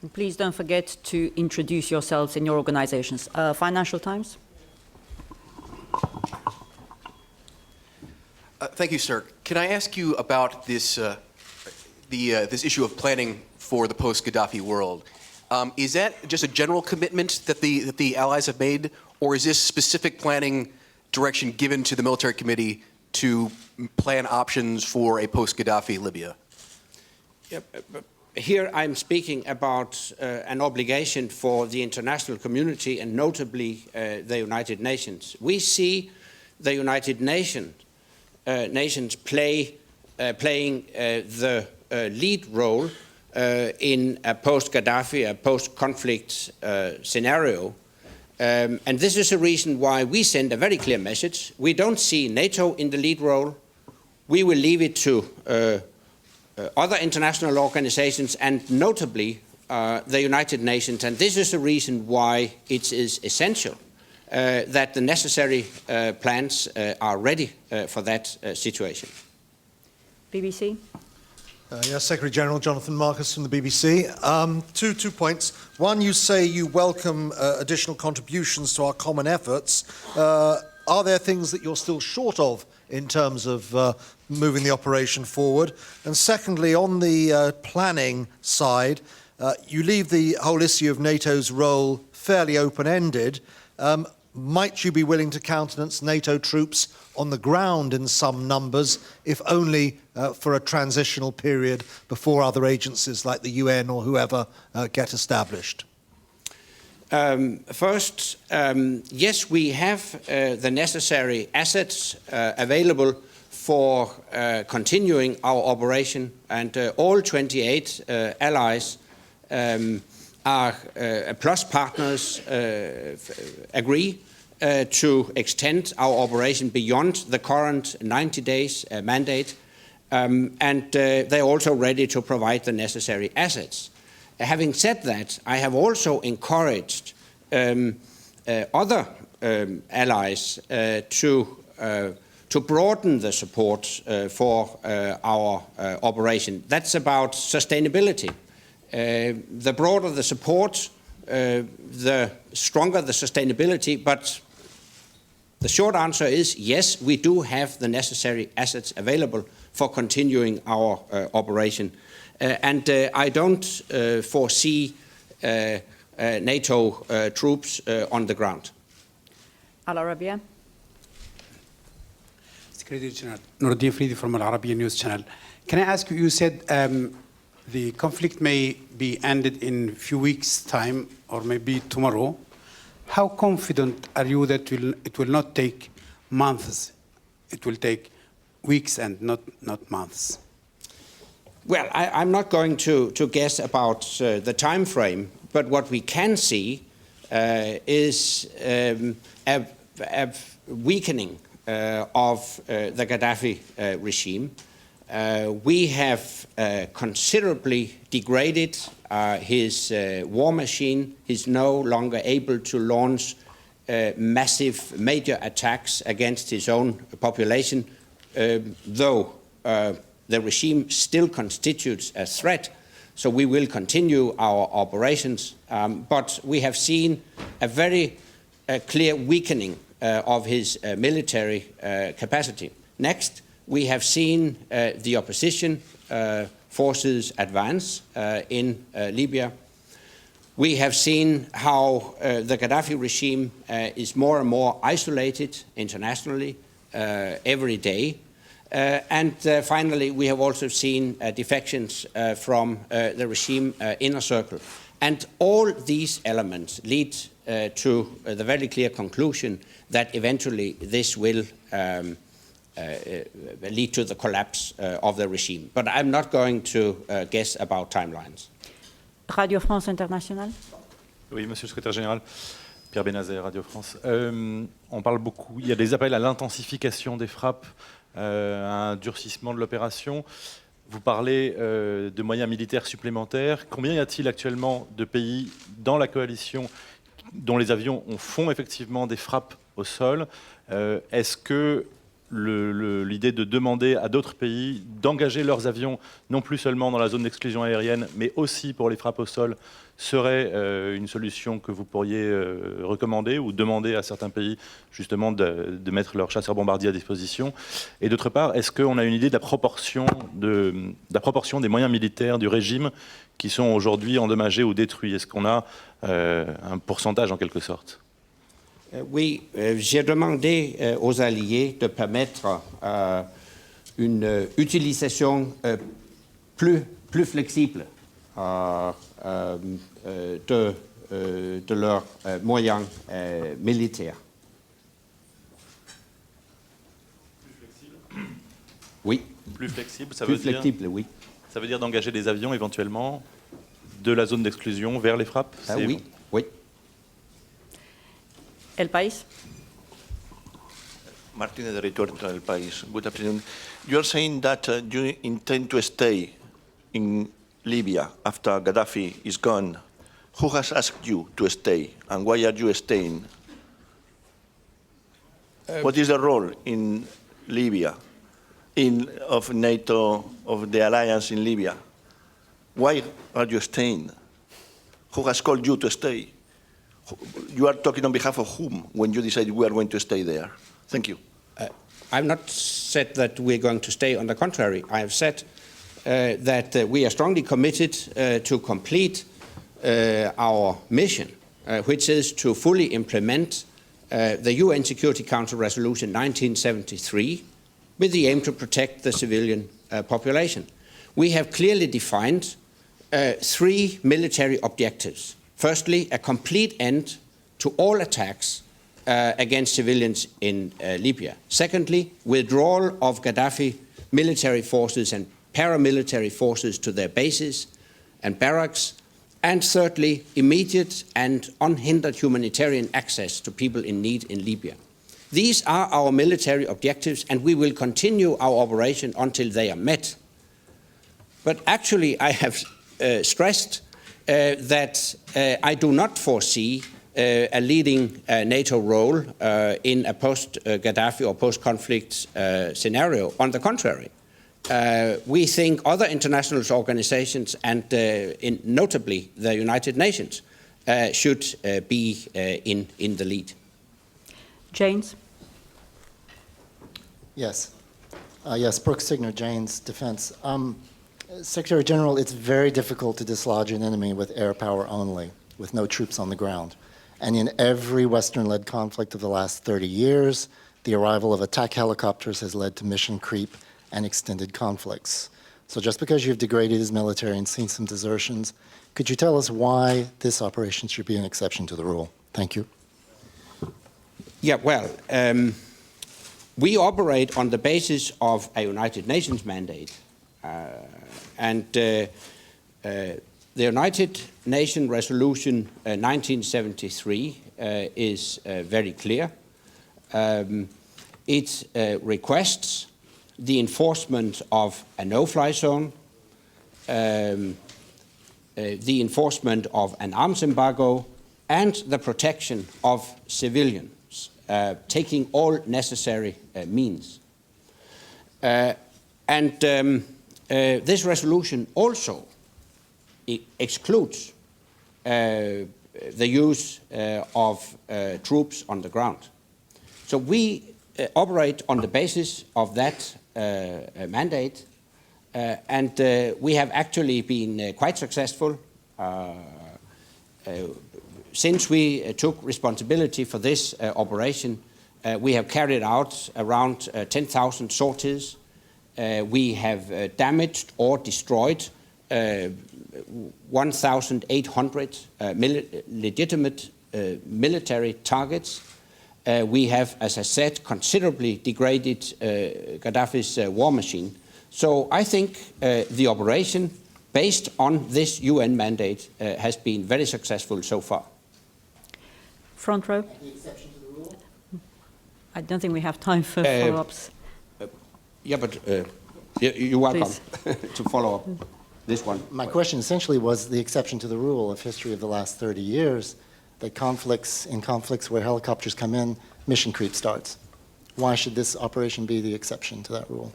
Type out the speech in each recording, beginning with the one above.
And please don't forget to introduce yourselves and your organizations. Financial Times. Thank you, sir. Can I ask you about this, this issue of planning for the post-Gaddafi world? Is that just a general commitment that the allies have made, or is this specific planning direction given to the military committee to plan options for a post-Gaddafi Libya? Here I'm speaking about an obligation for the international community and notably the United Nations. We see the United Nations playing the lead role in a post-Gaddafi, a post-conflict scenario. And this is a reason why we send a very clear message. We don't see NATO in the lead role. We will leave it to other international organizations and notably the United Nations. And this is the reason why it is essential that the necessary plans are ready for that situation. BBC. Yes, Secretary General Jonathan Marcus from the BBC. Two points. One, you say you welcome additional contributions to our common efforts. Are there things that you're still short of in terms of moving the operation forward? And secondly, on the planning side, you leave the whole issue of NATO's role fairly open-ended. Might you be willing to countenance NATO troops on the ground in some numbers, if only for a transitional period before other agencies like the UN or whoever get established? First, yes, we have the necessary assets available for continuing our operation, and all 28 allies are plus partners agree to extend our operation beyond the current 90 days mandate, and they're also ready to provide the necessary assets. Having said that, I have also encouraged other allies to broaden the support for our operation. That's about sustainability. The broader the support, the stronger the sustainability, but the short answer is yes, we do have the necessary assets available for continuing our operation. And I don't foresee NATO troops on the ground. Al Arabiya. Secretary General, Nuruddin Fridi from Al Arabiya News Channel. Can I ask you, you said the conflict may be ended in a few weeks' time or maybe tomorrow. How confident are you that it will not take months? It will take weeks and not months. Well, I'm not going to guess about the time frame, but what we can see is a weakening of the Gaddafi regime. We have considerably degraded his war machine. He's no longer able to launch massive, major attacks against his own population, though the regime still constitutes a threat. So we will continue our operations, but we have seen a very clear weakening of his military capacity. Next, we have seen the opposition forces advance in Libya. We have seen how the Gaddafi regime is more and more isolated internationally every day. And finally, we have also seen defections from the regime inner circle. And all these elements lead to the very clear conclusion that eventually this will lead to the collapse of the regime. But I'm not going to guess about timelines. Radio France Internationale. Oui, Monsieur le Secrétaire Général, Pierre Benazet, Radio France. On parle beaucoup, il y a des appels à l'intensification des frappes, à un durcissement de l'opération. Vous parlez de moyens militaires supplémentaires. Combien y a-t-il actuellement de pays dans la coalition dont les avions font effectivement des frappes au sol? Est-ce que l'idée de demander à d'autres pays d'engager leurs avions, non plus seulement dans la zone d'exclusion aérienne, mais aussi pour les frappes au sol, serait une solution que vous pourriez recommander ou demander à certains pays justement de mettre leurs chasseurs bombardiers à disposition? Et d'autre part, est-ce qu'on a une idée de la proportion des moyens militaires du régime qui sont aujourd'hui endommagés ou détruits? Est-ce qu'on a un pourcentage en quelque sorte? Oui, j'ai demandé aux alliés de permettre une utilisation plus flexible de leurs moyens militaires. Plus flexible? Oui. Plus flexible, ça Plus veut dire? flexible, oui. Ça veut dire d'engager des avions éventuellement de la zone d'exclusion vers les frappes? Ah, oui, oui. El País. Martínez de Rituerto, El País. Good afternoon. You are saying that you intend to stay in Libya after Gaddafi is gone. Who has asked you to stay, and why are you staying? What is the role in Libya, of NATO, of the alliance in Libya? Why are you staying? Who has called you to stay? You are talking on behalf of whom when you decide we are going to stay there? Thank you. I've not said that we're going to stay. On the contrary, I have said that we are strongly committed to complete our mission, which is to fully implement the UN Security Council Resolution 1973 with the aim to protect the civilian population. We have clearly defined 3 military objectives. Firstly, a complete end to all attacks against civilians in Libya. Secondly, withdrawal of Gaddafi military forces and paramilitary forces to their bases and barracks. And thirdly, immediate and unhindered humanitarian access to people in need in Libya. These are our military objectives, and we will continue our operation until they are met. But actually, I have stressed that I do not foresee a leading NATO role in a post-Gaddafi or post-conflict scenario. On the contrary, we think other international organizations, and notably the United Nations, should be in the lead. James. Yes. Yes, Brooks Signer, Jane's Defense. Secretary General, it's very difficult to dislodge an enemy with air power only, with no troops on the ground. And in every Western-led conflict of the last 30 years, the arrival of attack helicopters has led to mission creep and extended conflicts. So just because you've degraded his military and seen some desertions, could you tell us why this operation should be an exception to the rule? Thank you. Yeah, well, we operate on the basis of a United Nations mandate. And the United Nations Resolution 1973 is very clear. It requests the enforcement of a no-fly zone, the enforcement of an arms embargo, and the protection of civilians, taking all necessary means. This resolution also excludes the use of troops on the ground. So we operate on the basis of that mandate, and we have actually been quite successful. Since we took responsibility for this operation, we have carried out around 10,000 sorties. We have damaged or destroyed 1,800 legitimate military targets. We have, as I said, considerably degraded Gaddafi's war machine. So I think the operation, based on this UN mandate, has been very successful so far. Front row. The exception to the rule? I don't think we have time for follow-ups. Yeah, but you're welcome to follow up this one. My question essentially was the exception to the rule of history of the last 30 years, that conflicts where helicopters come in, mission creep starts. Why should this operation be the exception to that rule?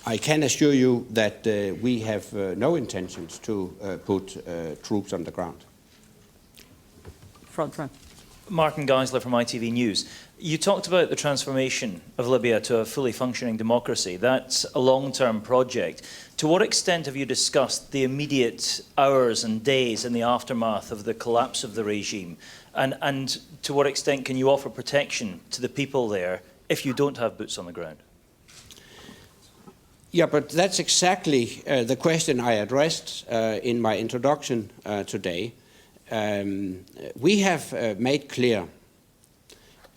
I can assure you that we have no intentions to put troops on the ground. Front row. Martin Geisler from ITV News. You talked about the transformation of Libya to a fully functioning democracy. That's a long-term project. To what extent have you discussed the immediate hours and days in the aftermath of the collapse of the regime? And to what extent can you offer protection to the people there if you don't have boots on the ground? Yeah, but that's exactly the question I addressed in my introduction today. We have made clear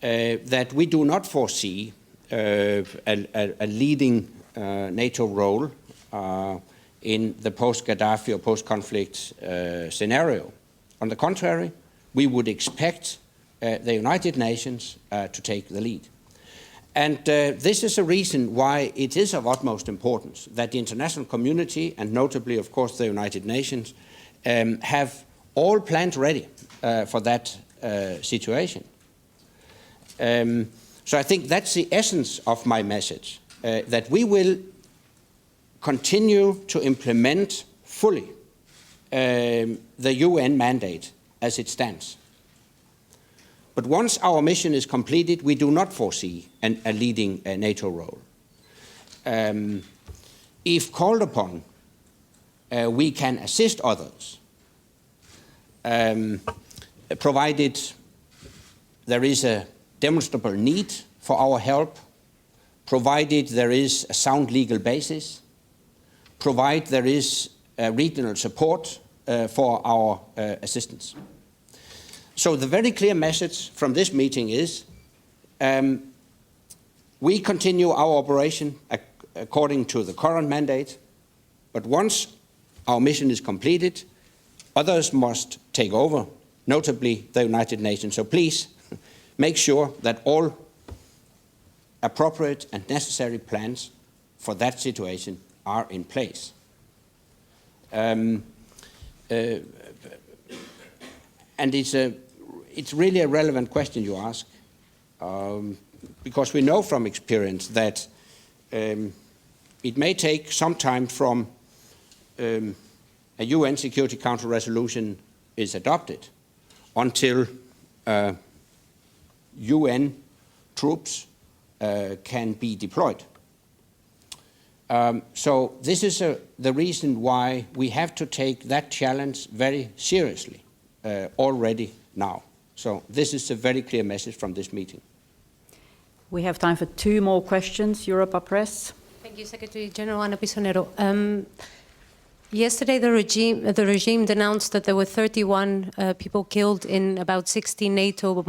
that we do not foresee a leading NATO role in the post-Gaddafi or post-conflict scenario. On the contrary, we would expect the United Nations to take the lead. And this is a reason why it is of utmost importance that the international community, and notably, of course, the United Nations, have all plans ready for that situation. So I think that's the essence of my message, that we will continue to implement fully the UN mandate as it stands. But once our mission is completed, we do not foresee a leading NATO role. If called upon, we can assist others, provided there is a demonstrable need for our help, provided there is a sound legal basis, provided there is regional support for our assistance. So the very clear message from this meeting is we continue our operation according to the current mandate, but once our mission is completed, others must take over, notably the United Nations. So please make sure that all appropriate and necessary plans for that situation are in place. And it's really a relevant question you ask, because we know from experience that it may take some time from a UN Security Council resolution is adopted until UN troops can be deployed. So this is the reason why we have to take that challenge very seriously already now. So this is a very clear message from this meeting. We have time for 2 more questions. Europa Press. Thank you, Secretary General Ana Pisonero. Yesterday, the regime denounced that there were 31 people killed in about 60 NATO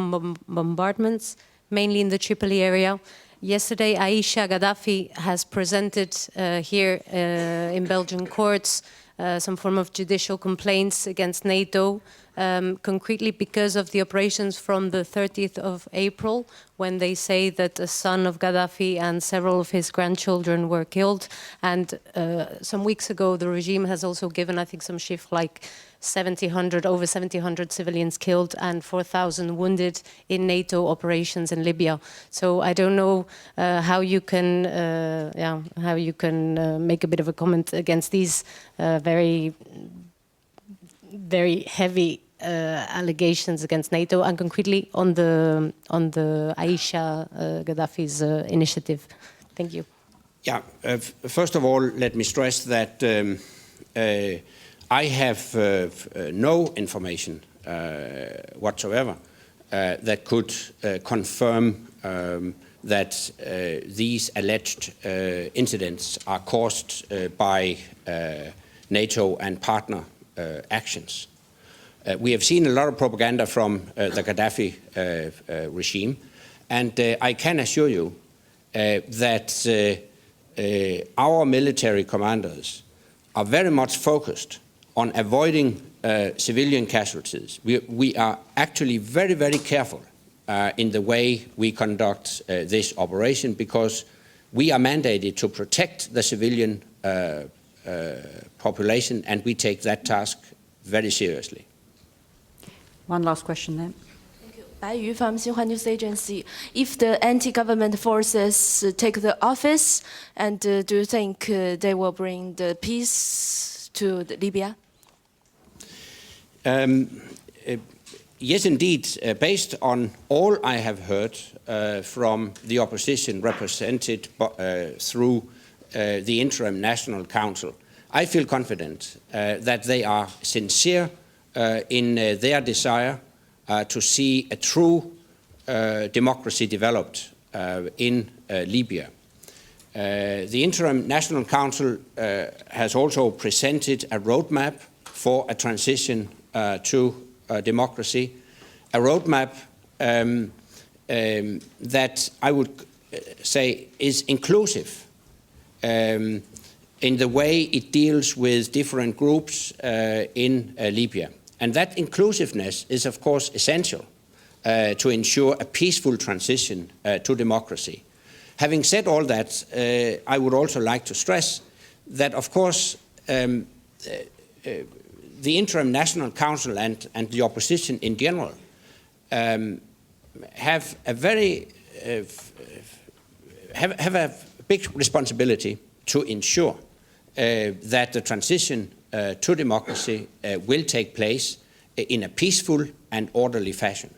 bombardments, mainly in the Tripoli area. Yesterday, Aisha Gaddafi has presented here in Belgian courts some form of judicial complaints against NATO, concretely because of the operations from the 30th of April, when they say that a son of Gaddafi and several of his grandchildren were killed. And some weeks ago, the regime has also given, I think, some shift like over 700 civilians killed and 4,000 wounded in NATO operations in Libya. So I don't know how you can make a bit of a comment against these very heavy allegations against NATO, and concretely on the Aisha Gaddafi's initiative. Thank you. Yeah. First of all, let me stress that I have no information whatsoever that could confirm that these alleged incidents are caused by NATO and partner actions. We have seen a lot of propaganda from the Gaddafi regime, and I can assure you that our military commanders are very much focused on avoiding civilian casualties. We are actually very, very careful in the way we conduct this operation, because we are mandated to protect the civilian population, and we take that task very seriously. One last question then. Thank you. Baiyu from Xinhua News Agency. If the anti-government forces take the office, and do you think they will bring the peace to Libya? Yes, indeed. Based on all I have heard from the opposition represented through the Interim National Council, I feel confident that they are sincere in their desire to see a true democracy developed in Libya. The Interim National Council has also presented a roadmap for a transition to democracy, a roadmap that I would say is inclusive in the way it deals with different groups in Libya. And that inclusiveness is, of course, essential to ensure a peaceful transition to democracy. Having said all that, I would also like to stress that, of course, the Interim National Council and the opposition in general have a big responsibility to ensure that the transition to democracy will take place in a peaceful and orderly fashion.